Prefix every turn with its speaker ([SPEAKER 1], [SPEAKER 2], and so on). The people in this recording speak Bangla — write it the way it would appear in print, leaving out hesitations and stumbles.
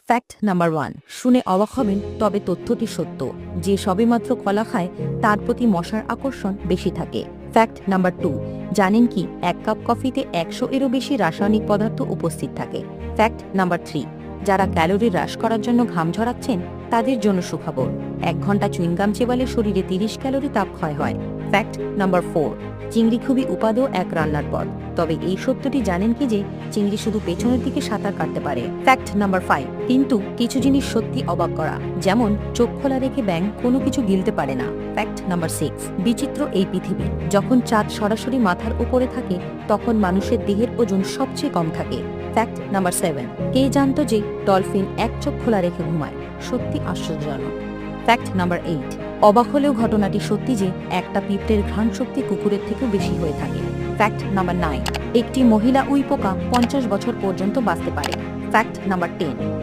[SPEAKER 1] ফ্যাক্ট নাম্বার 1, শুনে অবাক হবেন, তবে তথ্যটি সত্য। যে সবেমাত্র কলা খায় তার প্রতি মশার আকর্ষণ বেশি থাকে। ফ্যাক্ট নাম্বার 2, জানেন কি 1 কাপ কফিতে 100-এরও বেশি রাসায়নিক পদার্থ উপস্থিত থাকে। ফ্যাক্ট নাম্বার 3, যারা ক্যালোরি হ্রাস করার জন্য ঘাম ঝরাচ্ছেন তাদের জন্য সুখবর। 1 ঘন্টা চুইংগাম চেবালে শরীরে 30 ক্যালোরি তাপ ক্ষয় হয়। ফ্যাক্ট নাম্বার 4, চিংড়ি খুবই উপাদেয় এক রান্নার পর। তবে এই সত্যটি জানেন কি যে চিংড়ি শুধু পেছনের দিকে সাঁতার কাটতে পারে। ফ্যাক্ট নাম্বার 5, কিন্তু কিছু জিনিস সত্যি অবাক করা, যেমন চোখ খোলা রেখে ব্যাঙ কোনো কিছু গিলতে পারে না। ফ্যাক্ট নাম্বার 6, বিচিত্র এই পৃথিবী। যখন চাঁদ সরাসরি মাথার উপরে থাকে তখন মানুষের দেহের ওজন সবচেয়ে কম থাকে। ফ্যাক্ট নাম্বার 7, কে জানতো যে ডলফিন এক চোখ খোলা রেখে ঘুমায়? সত্যি আশ্চর্যজনক। ফ্যাক্ট নাম্বার 8, অবাক হলেও ঘটনাটি সত্যি যে একটা পিঁপড়ের ঘ্রাণ শক্তি কুকুরের থেকেও বেশি হয়ে থাকে। ফ্যাক্ট নাম্বার 9, একটি মহিলা উই পোকা 50 বছর পর্যন্ত বাঁচতে পারে। Fact number 10,